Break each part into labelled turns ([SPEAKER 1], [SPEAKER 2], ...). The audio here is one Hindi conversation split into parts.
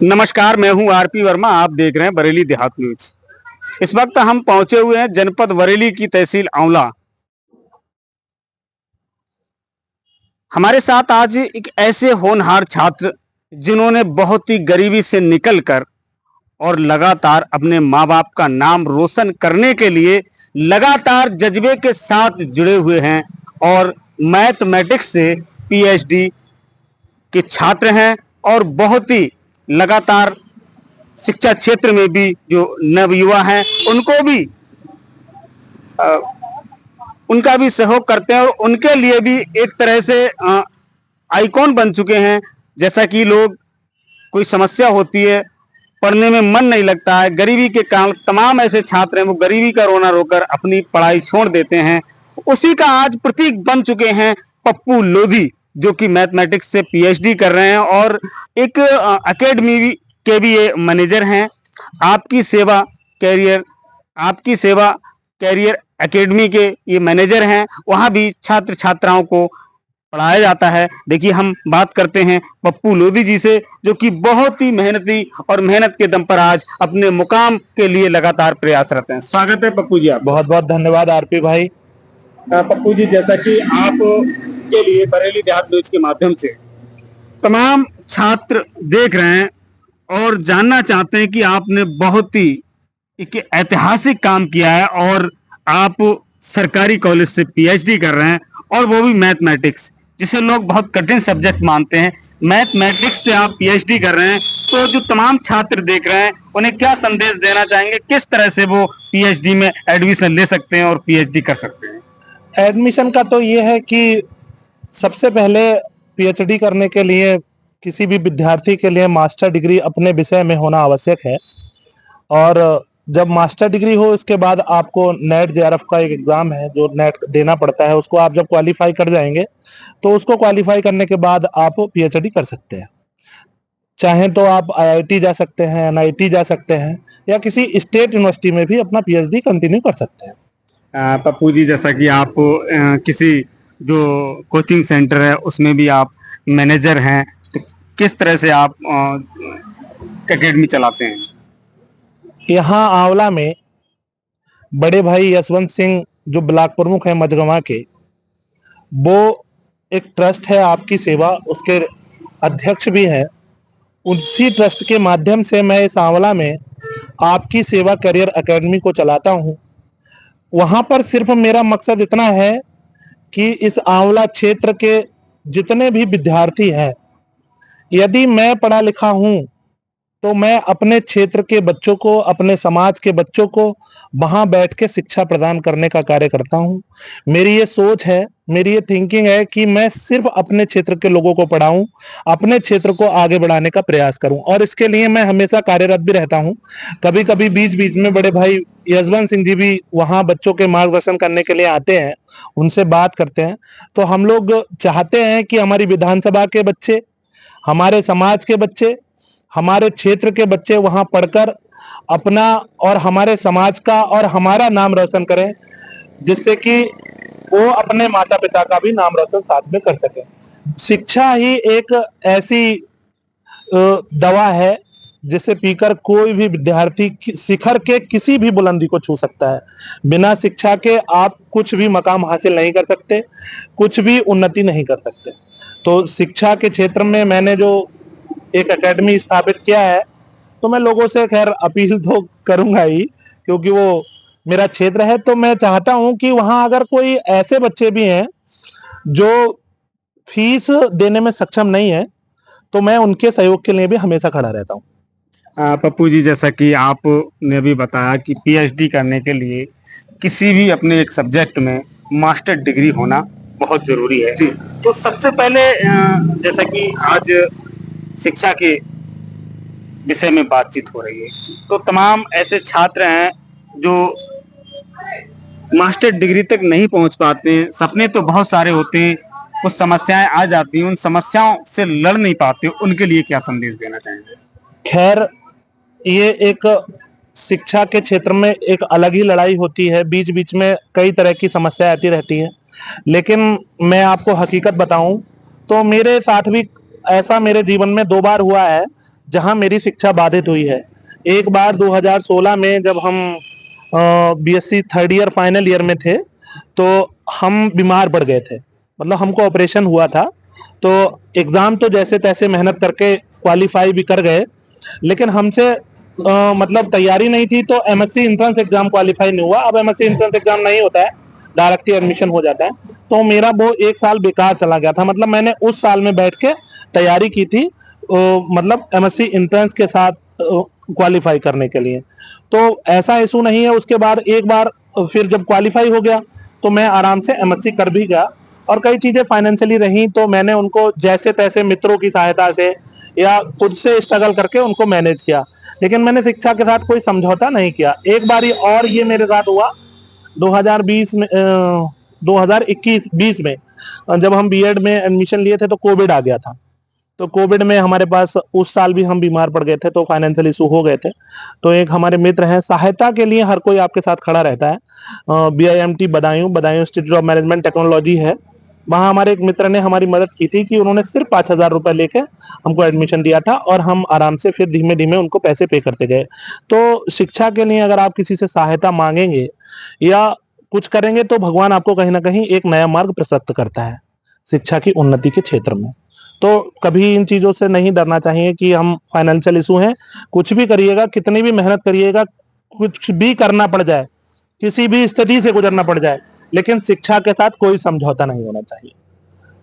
[SPEAKER 1] नमस्कार, मैं हूं आरपी वर्मा। आप देख रहे हैं बरेली देहात न्यूज। इस वक्त हम पहुंचे हुए हैं जनपद बरेली की तहसील आंवला। हमारे साथ आज एक ऐसे होनहार छात्र जिन्होंने बहुत ही गरीबी से निकलकर और लगातार अपने माँ बाप का नाम रोशन करने के लिए लगातार जज्बे के साथ जुड़े हुए हैं और मैथमेटिक्स से पीएचडी के छात्र हैं और बहुत ही लगातार शिक्षा क्षेत्र में भी जो नवयुवा हैं उनको भी अ, उनका भी सहयोग करते हैं और उनके लिए भी एक तरह से आइकॉन बन चुके हैं। जैसा कि लोग कोई समस्या होती है, पढ़ने में मन नहीं लगता है, गरीबी के कारण तमाम ऐसे छात्र हैं वो गरीबी का रोना रोकर अपनी पढ़ाई छोड़ देते हैं। उसी का आज प्रतीक बन चुके हैं पप्पू लोधी, जो कि मैथमेटिक्स से पीएचडी कर रहे हैं और एक एकेडमी के भी ये मैनेजर हैं। आपकी सेवा कैरियर आपकी सेवा कैरियर एकेडमी के ये मैनेजर हैं। वहाँ भी छात्र छात्राओं को पढ़ाया जाता है। देखिए, हम बात करते हैं पप्पू लोधी जी से, जो कि बहुत ही मेहनती और मेहनत के दम पर आज अपने मुकाम के लिए लगातार प्रयासरत हैं। स्वागत है पप्पू जी। आप
[SPEAKER 2] बहुत बहुत धन्यवाद आरपी भाई।
[SPEAKER 1] पप्पू जी, जैसा कि आप के लिए बरेली देहात न्यूज के माध्यम से तमाम छात्र देख रहे हैं और जानना चाहते हैं कि आपने बहुत ही एक ऐतिहासिक काम किया है और आप सरकारी कॉलेज से पीएचडी कर रहे हैं और वो भी मैथमेटिक्स, जिसे लोग बहुत कठिन सब्जेक्ट मानते हैं। मैथमेटिक्स से आप पीएचडी कर रहे हैं, तो जो तमाम छात्र देख रहे हैं उन्हें क्या संदेश देना चाहेंगे? किस तरह से वो पीएचडी में एडमिशन ले सकते हैं और पीएचडी कर सकते हैं?
[SPEAKER 2] एडमिशन का तो ये है कि सबसे पहले पीएचडी करने के लिए किसी भी विद्यार्थी के लिए मास्टर डिग्री अपने विषय में होना आवश्यक है। और जब मास्टर डिग्री हो इसके बाद आपको नेट जेआरएफ का एक एग्जाम है जो नेट देना पड़ता है। उसको आप जब क्वालिफाई कर जाएंगे तो उसको क्वालिफाई करने के बाद आप पीएचडी कर सकते हैं। चाहे तो आप आईआईटी जा सकते हैं, एनआईटी जा सकते हैं या किसी स्टेट यूनिवर्सिटी में भी अपना पीएचडी कंटिन्यू कर सकते हैं।
[SPEAKER 1] पप्पू जी, जैसा कि आप किसी जो कोचिंग सेंटर है उसमें भी आप मैनेजर हैं, तो किस तरह से आप एकेडमी चलाते हैं?
[SPEAKER 2] यहाँ आंवला में बड़े भाई यशवंत सिंह जो ब्लॉक प्रमुख है मझगवां के, वो एक ट्रस्ट है आपकी सेवा, उसके अध्यक्ष भी हैं। उसी ट्रस्ट के माध्यम से मैं इस आंवला में आपकी सेवा करियर एकेडमी को चलाता हूँ। वहां पर सिर्फ मेरा मकसद इतना है कि इस आंवला क्षेत्र के जितने भी विद्यार्थी हैं, यदि मैं पढ़ा लिखा हूं तो मैं अपने क्षेत्र के बच्चों को, अपने समाज के बच्चों को वहां बैठ के शिक्षा प्रदान करने का कार्य करता हूं। मेरी ये सोच है, मेरी ये थिंकिंग है कि मैं सिर्फ अपने क्षेत्र के लोगों को पढ़ाऊं, अपने क्षेत्र को आगे बढ़ाने का प्रयास करूं और इसके लिए मैं हमेशा कार्यरत भी रहता हूं। कभी कभी बीच बीच में बड़े भाई यशवंत सिंह जी भी वहां बच्चों के मार्गदर्शन करने के लिए आते हैं, उनसे बात करते हैं। तो हम लोग चाहते हैं कि हमारी विधानसभा के बच्चे, हमारे समाज के बच्चे, हमारे क्षेत्र के बच्चे वहां पढ़कर अपना और हमारे समाज का और हमारा नाम रोशन करें, जिससे कि वो अपने माता पिता का भी नाम रोशन साथ में कर सके। शिक्षा ही एक ऐसी दवा है जिसे पीकर कोई भी विद्यार्थी शिखर के किसी भी बुलंदी को छू सकता है। बिना शिक्षा के आप कुछ भी मकाम हासिल नहीं कर सकते, कुछ भी उन्नति नहीं कर सकते। तो शिक्षा के क्षेत्र में मैंने जो एक एकेडमी स्थापित किया है, तो मैं लोगों से खैर अपील तो करूंगा ही, क्योंकि वो मेरा क्षेत्र है। तो मैं चाहता हूं कि वहां अगर कोई ऐसे बच्चे भी हैं जो फीस देने में सक्षम नहीं है, तो मैं उनके सहयोग के लिए भी हमेशा खड़ा रहता हूं।
[SPEAKER 1] पप्पू जी, जैसा कि आपने अभी बताया कि पीएचडी करने के लिए किसी भी अपने एक सब्जेक्ट में मास्टर डिग्री होना बहुत जरूरी है। तो सबसे पहले जैसा कि आज शिक्षा के विषय में बातचीत हो रही है, तो तमाम ऐसे छात्र हैं जो मास्टर डिग्री तक नहीं पहुंच पाते हैं। सपने तो बहुत सारे होते हैं, कुछ समस्याएं आ जाती हैं, उन समस्याओं से लड़ नहीं पाते, उनके लिए क्या संदेश देना चाहेंगे?
[SPEAKER 2] खैर, ये एक शिक्षा के क्षेत्र में एक अलग ही लड़ाई होती है। बीच बीच में कई तरह की समस्याएं आती रहती हैं, लेकिन मैं आपको हकीकत बताऊं तो मेरे साथ भी ऐसा मेरे जीवन में 2 बार हुआ है जहां मेरी शिक्षा बाधित हुई है। एक बार 2016 में जब हम BSc third year final year में थे, तो हम बीमार पड़ गए थे, मतलब हमको ऑपरेशन हुआ था। तो एग्जाम तो जैसे तैसे मेहनत करके क्वालिफाई भी कर गए, लेकिन हमसे मतलब तैयारी नहीं थी, तो एमएससी एंट्रेंस एग्जाम क्वालिफाई नहीं हुआ। अब एमएससी एंट्रेंस एग्जाम नहीं होता है, डायरेक्ट ही एडमिशन हो जाता है। तो मेरा वो एक साल बेकार चला गया था। मतलब मैंने उस साल में बैठ के तैयारी की थी, मतलब एमएससी एंट्रेंस के साथ क्वालिफाई करने के लिए। तो ऐसा इशू नहीं है। उसके बाद एक बार फिर जब क्वालिफाई हो गया, तो मैं आराम से एमएससी कर भी गया। और कई चीजें फाइनेंशियली रही, तो मैंने उनको जैसे तैसे मित्रों की सहायता से या खुद से स्ट्रगल करके उनको मैनेज किया। लेकिन मैंने शिक्षा के साथ कोई समझौता नहीं किया। एक बार और ये मेरे साथ हुआ 2020 में, 2021 20 में, जब हम बीएड में एडमिशन लिए थे तो कोविड आ गया था। तो कोविड में हमारे पास उस साल भी हम बीमार पड़ गए थे, तो फाइनेंशियल इशू हो गए थे। तो एक हमारे मित्र हैं, सहायता के लिए हर कोई आपके साथ खड़ा रहता है। BIMT Budaun, Budaun institute of management technology है, वहाँ हमारे एक मित्र ने हमारी मदद की थी कि उन्होंने सिर्फ 5,000 रुपए लेके हमको एडमिशन दिया था, और हम आराम से फिर धीमे धीमे उनको पैसे पे करते गए। तो शिक्षा के लिए अगर आप किसी से सहायता मांगेंगे या कुछ करेंगे, तो भगवान आपको कहीं ना कहीं एक नया मार्ग प्रशस्त करता है शिक्षा की उन्नति के क्षेत्र में। तो कभी इन चीजों से नहीं डरना चाहिए कि हम फाइनेंशियल इशू हैं। कुछ भी करिएगा, कितनी भी मेहनत करिएगा, कुछ भी करना पड़ जाए, किसी भी स्थिति से गुजरना पड़ जाए, लेकिन शिक्षा के साथ कोई समझौता नहीं होना चाहिए।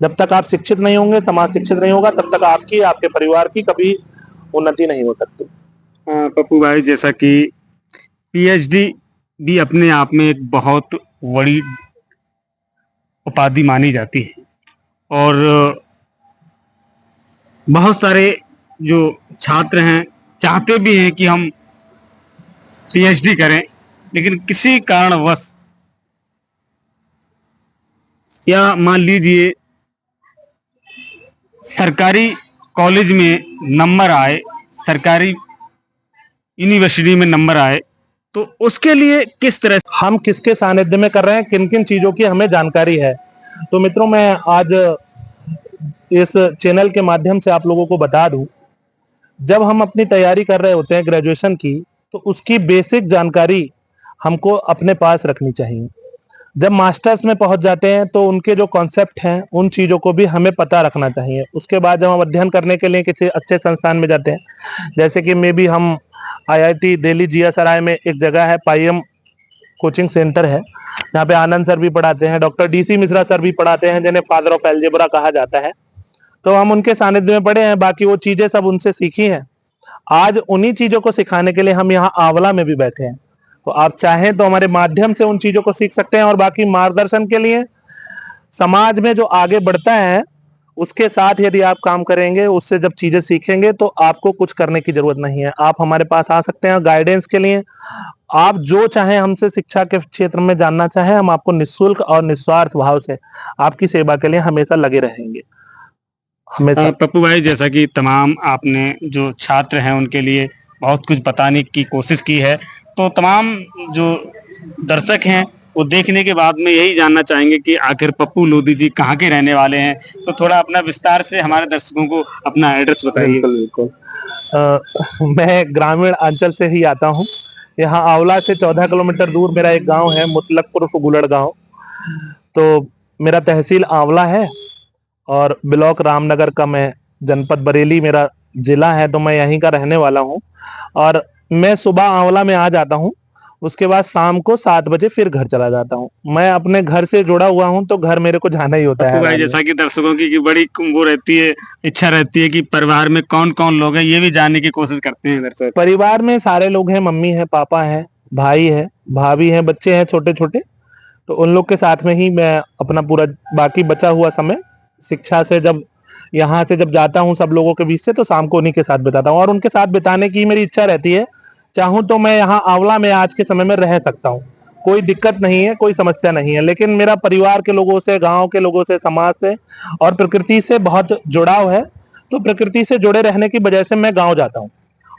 [SPEAKER 2] जब तक आप शिक्षित नहीं होंगे, समाज शिक्षित नहीं होगा, तब तक आपकी, आपके परिवार की कभी उन्नति नहीं हो सकती।
[SPEAKER 1] पप्पू भाई, जैसा कि पीएचडी भी अपने आप में एक बहुत बड़ी उपाधि मानी जाती है, और बहुत सारे जो छात्र हैं चाहते भी हैं कि हम पीएचडी करें, लेकिन किसी कारणवश, या मान लीजिए सरकारी कॉलेज में नंबर आए, सरकारी यूनिवर्सिटी में नंबर आए, तो उसके लिए किस तरह
[SPEAKER 2] हम किसके सानिध्य में कर रहे हैं, किन किन चीजों की हमें जानकारी है। तो मित्रों, मैं आज इस चैनल के माध्यम से आप लोगों को बता दूं, जब हम अपनी तैयारी कर रहे होते हैं ग्रेजुएशन की, तो उसकी बेसिक जानकारी हमको अपने पास रखनी चाहिए। जब मास्टर्स में पहुंच जाते हैं, तो उनके जो कॉन्सेप्ट हैं, उन चीजों को भी हमें पता रखना चाहिए। उसके बाद जब हम अध्ययन करने के लिए किसी अच्छे संस्थान में जाते हैं, जैसे कि मे बी हम आईआईटी दिल्ली जीएसआरआई में एक जगह है, पाईएम कोचिंग सेंटर है, यहाँ पे आनंद सर भी पढ़ाते हैं, डॉक्टर डीसी मिश्रा सर भी पढ़ाते हैं, जिन्हें फादर ऑफ एल्जेब्रा कहा जाता है। तो हम उनके सानिध्य में पढ़े हैं, बाकी वो चीजें सब उनसे सीखी हैं। आज उन्हीं चीजों को सिखाने के लिए हम यहाँ आंवला में भी बैठे हैं। तो आप चाहें तो हमारे माध्यम से उन चीजों को सीख सकते हैं। और बाकी मार्गदर्शन के लिए समाज में जो आगे बढ़ता है, उसके साथ यदि आप काम करेंगे, उससे जब चीजें सीखेंगे, तो आपको कुछ करने की जरूरत नहीं है। आप हमारे पास आ सकते हैं गाइडेंस के लिए। आप जो चाहें हमसे शिक्षा के क्षेत्र में जानना चाहें, हम आपको निःशुल्क और निस्वार्थ भाव से आपकी सेवा के लिए हमेशा लगे रहेंगे। हमेशा।
[SPEAKER 1] पप्पू भाई, जैसा कि तमाम आपने जो छात्र हैं उनके लिए बहुत कुछ बताने की कोशिश की है, तो तमाम जो दर्शक हैं वो देखने के बाद में यही जानना चाहेंगे कि आखिर पप्पू लोधी जी कहाँ के रहने वाले हैं। तो थोड़ा अपना विस्तार से हमारे दर्शकों को अपना एड्रेस बताइए।
[SPEAKER 2] बिल्कुल बिल्कुल। मैं ग्रामीण अंचल से ही आता हूँ। यहाँ आंवला से 14 किलोमीटर दूर मेरा एक गांव है, मुतलकपुर गुलड़ गांव। तो मेरा तहसील आंवला है और ब्लॉक रामनगर का, मैं जनपद बरेली मेरा जिला है। तो मैं यहीं का रहने वाला हूँ, और मैं सुबह आंवला में आ जाता हूँ, उसके बाद शाम को 7 बजे फिर घर चला जाता हूँ। मैं अपने घर से जुड़ा हुआ हूँ, तो घर मेरे को जाना ही होता है।
[SPEAKER 1] भाई, जैसा कि दर्शकों की बड़ी वो रहती है, इच्छा रहती है कि परिवार में कौन कौन लोग हैं, ये भी जानने की कोशिश करते हैं दर्शक।
[SPEAKER 2] परिवार में सारे लोग हैं, मम्मी है, पापा है, भाई है, भाभी है, बच्चे हैं छोटे छोटे। तो उन लोग के साथ में ही मैं अपना पूरा बाकी बचा हुआ समय शिक्षा से, जब यहाँ से जब जाता हूँ सब लोगों के बीच से, तो शाम को उन्हीं के साथ बिताता हूँ। और उनके साथ बिताने की मेरी इच्छा रहती है। चाहूँ तो मैं यहाँ आंवला में आज के समय में रह सकता हूँ, कोई दिक्कत नहीं है, कोई समस्या नहीं है। लेकिन मेरा परिवार के लोगों से, गांव के लोगों से, समाज से और प्रकृति से बहुत जुड़ाव है। तो प्रकृति से जुड़े रहने की वजह से मैं गाँव जाता हूँ,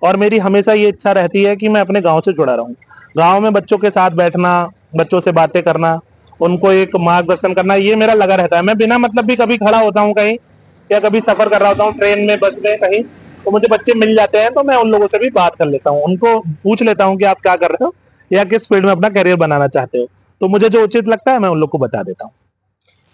[SPEAKER 2] और मेरी हमेशा ये इच्छा रहती है कि मैं अपने गाँव से जुड़ा रहूँ। गाँव में बच्चों के साथ बैठना, बच्चों से बातें करना, उनको एक मार्गदर्शन करना, ये मेरा लगा रहता है। मैं बिना मतलब भी कभी खड़ा होता हूँ कहीं, या कभी सफर कर रहा होता हूँ ट्रेन में, बस में, कहीं, तो मुझे बच्चे मिल जाते हैं, तो मैं उन लोगों से भी बात कर लेता हूँ, उनको पूछ लेता हूँ कि आप क्या कर रहे हो या किस फील्ड में अपना करियर बनाना चाहते हो। तो मुझे जो उचित लगता है मैं उन लोग को बता देता हूँ।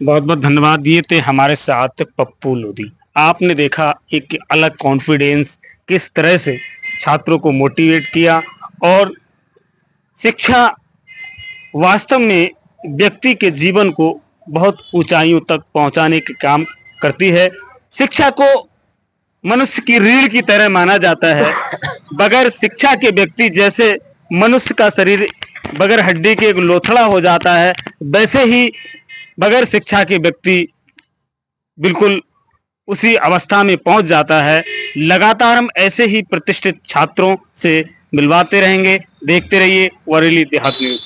[SPEAKER 1] बहुत बहुत धन्यवाद। ये थे हमारे साथ पप्पू लोधी। आपने देखा एक अलग कॉन्फिडेंस किस तरह से छात्रों को मोटिवेट किया, और शिक्षा वास्तव में व्यक्ति के जीवन को बहुत ऊंचाइयों तक पहुंचाने के काम करती है। शिक्षा को मनुष्य की रीढ़ की तरह माना जाता है। बगैर शिक्षा के व्यक्ति जैसे मनुष्य का शरीर बगैर हड्डी के एक लोथड़ा हो जाता है, वैसे ही बगैर शिक्षा के व्यक्ति बिल्कुल उसी अवस्था में पहुंच जाता है। लगातार हम ऐसे ही प्रतिष्ठित छात्रों से मिलवाते रहेंगे। देखते रहिए वरेली देहात न्यूज।